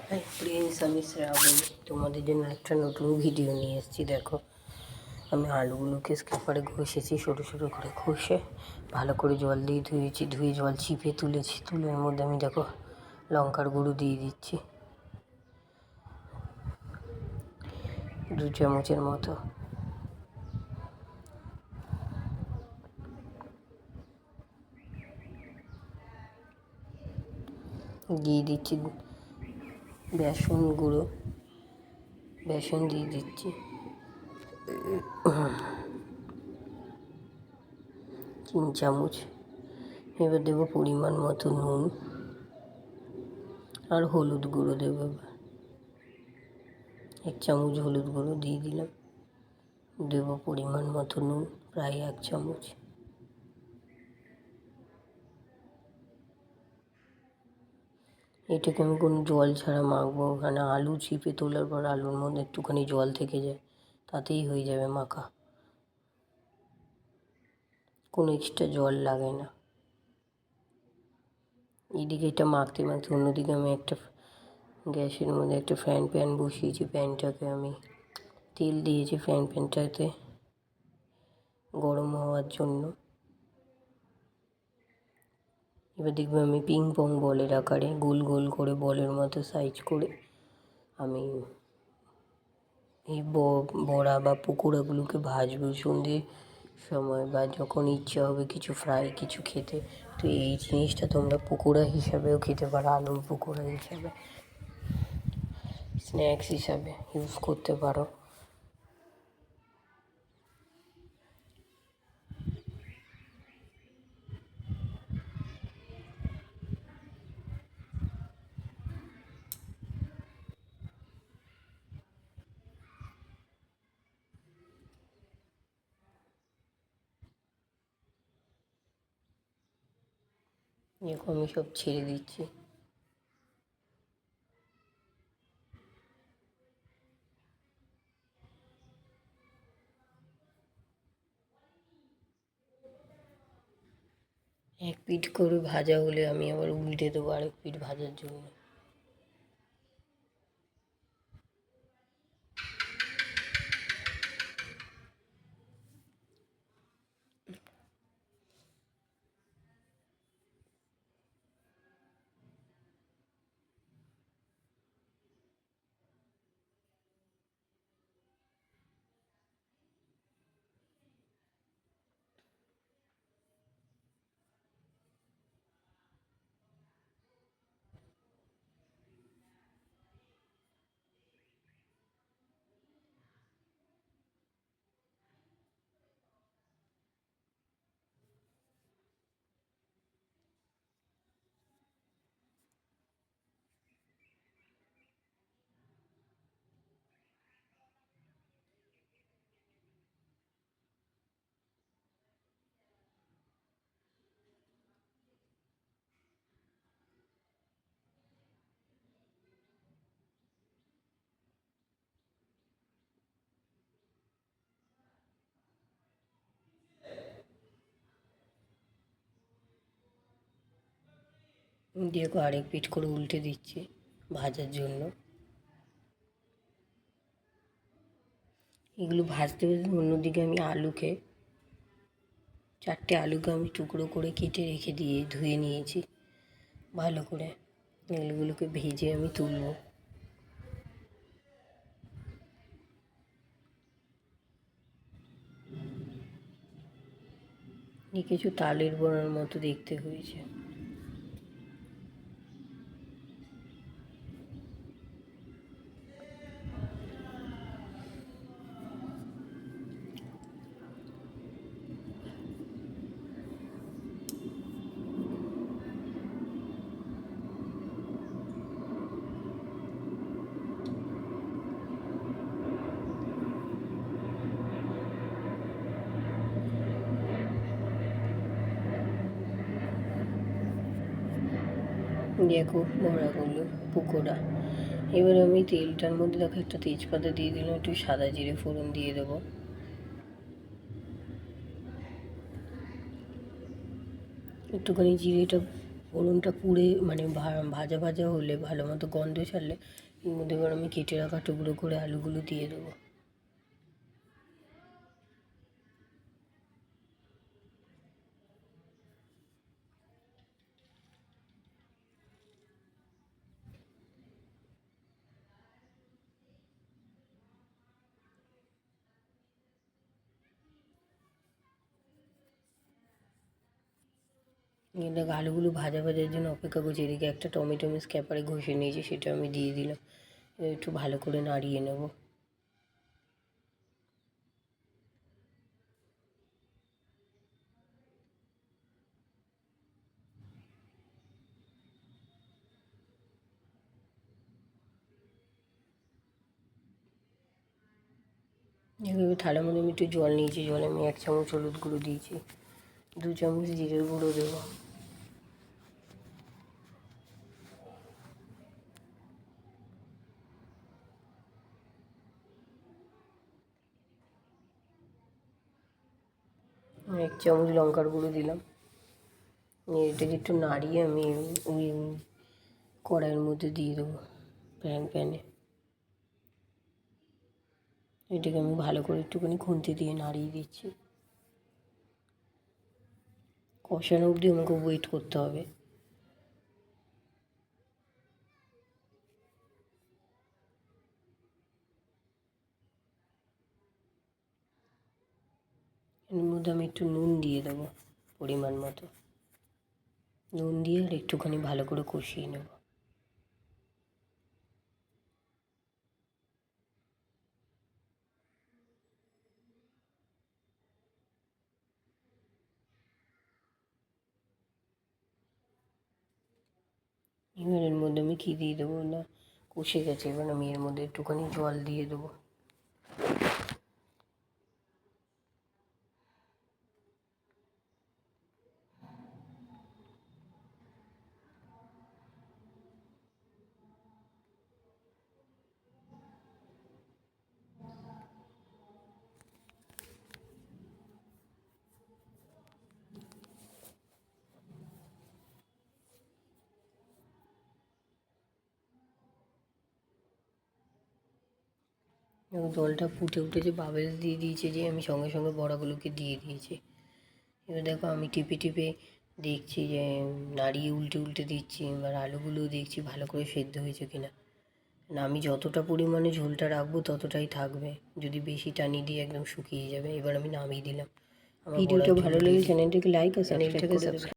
Hi friends, আমি শ্রাবণ। তোমাদের জন্য একটা নতুন ভিডিও নিয়ে এসেছি। দেখো, আমি আলুগুলোকে স্ক্যাপারে ঘষেছি, ছোটো ছোটো করে ঘষে ভালো করে জল দিয়ে ধুয়েছি। ধুয়ে জল চিপে তুলেছি। তুলের মধ্যে আমি দেখো লঙ্কার গুঁড়ো দিয়ে দিচ্ছি 2 চামচের মতো। দিয়ে দিচ্ছি বেসন গুঁড়ো, বেসন দিয়ে দিচ্ছি 3 চামচ। এবার দেবো পরিমাণ মতো নুন আর হলুদ গুঁড়ো দেবো। 1 চামচ হলুদ গুঁড়ো দিয়ে দিলাম। দেবো পরিমাণ মতো নুন, প্রায় 1 চামচ। এটাকে আমি কোনো জল ছাড়া মাখবো, মানে আলু চিপে তোলার পর আলুর মধ্যে একটুখানি জল থেকে যায়, তাতেই হয়ে যাবে মাখা, কোনো এক্সট্রা জল লাগে না। এইদিকে এটা মাখতে মাখতে অন্যদিকে আমি একটা গ্যাসের মধ্যে একটা ফ্রাইং প্যান বসিয়েছি। প্যানটাকে আমি তেল দিয়েছি ফ্রাইং প্যানটাতে গরম হওয়ার জন্য। এবার দেখবে আমি পিং পং বলের আকারে গোল গোল করে বলের মতো সাইজ করে আমি এই বড়া বা পকোড়াগুলোকে ভাজবো সন্ধ্যের সময়, বা যখন ইচ্ছা হবে কিছু ফ্রাই কিছু খেতে। তো এই জিনিসটা তোমরা পকোড়া হিসাবেও খেতে পারো, আলুর পকোড়া হিসাবে, স্ন্যাক্স হিসাবে ইউজ করতে পারো। এরকম আমি সব ছেড়ে দিচ্ছি। এক পিঠ করে ভাজা হলে আমি আবার উল্টে দেবো আরেক পিঠ ভাজার জন্য। দিয়ে আরেক পিঠ করে উল্টে দিচ্ছি ভাজার জন্য। এগুলো ভাজতে ভাজতে অন্যদিকে আমি 4টে আলুকে আমি টুকরো করে কেটে রেখে দিয়ে ধুয়ে নিয়েছি ভালো করে। আলুগুলোকে ভেজে আমি তুলবো। কিছু তালের বড়ার মতো দেখতে হয়েছে। দেখো বড়াগুলো পকোড়া। এবার আমি তেলটার মধ্যে দেখো একটা তেজপাতা দিয়ে দিলাম, একটু সাদা জিরে ফোড়ন দিয়ে দেবো। একটুখানি জিরেটা ফোড়নটা পুড়ে মানে ভাজা ভাজা হলে, ভালো মতো গন্ধ ছাড়লে এর মধ্যে এবার আমি কেটে রাখা টুকরো করে আলুগুলো দিয়ে দেবো। এদিকে আলুগুলো ভাজা ভাজার জন্য অপেক্ষা করছি, এদিকে একটা টমেটো আমি স্ক্যাপারে ঘষে নিয়েছি, সেটা আমি দিয়ে দিলাম। একটু ভালো করে নাড়িয়ে নেব। এভাবে থালার মধ্যে আমি একটু জল নিয়েছি, জলে আমি 1 চামচ হলুদ গুঁড়ো দিয়েছি, 2 চামচ জিরের গুঁড়ো দেবো, 1 চামচ লঙ্কার গুঁড়ো দিলাম। এটাকে একটু নাড়িয়ে আমি ওই কড়াইয়ের মধ্যে দিয়ে দেবো, প্যানে। এটাকে আমি ভালো করে একটুখানি খুন্তি দিয়ে নাড়িয়ে দিচ্ছি। কষানো অবধি আমাকে ওয়েট করতে হবে। এর মধ্যে আমি একটু নুন দিয়ে দেবো পরিমাণ মতো, নুন দিয়ে আর একটুখানি ভালো করে কষিয়ে নেব। এবার এর মধ্যে আমি কী দিয়ে দেবো না, কষে গেছে, এবার আমি এর মধ্যে একটুখানি জল দিয়ে দেবো। এবং জলটা ফুটে উঠেছে, বাবেলস দিয়ে দিয়েছে, যে আমি সঙ্গে সঙ্গে বড়াগুলোকে দিয়ে দিয়েছি। এবার দেখো আমি টিপে টিপে দেখছি যে নাড়িয়ে উল্টে উল্টে দিচ্ছি, এবার আলুগুলোও দেখছি ভালো করে সেদ্ধ হয়েছে কিনা। না, আমি যতটা পরিমাণে ঝোলটা রাখবো ততটাই থাকবে, যদি বেশি টানি দিয়ে একদম শুকিয়ে যাবে। এবার আমি নামিয়ে দিলাম। আমার ভিডিওটা ভালো লাগলে চ্যানেলটিকে লাইক আর সাবস্ক্রাইব করে দেবে।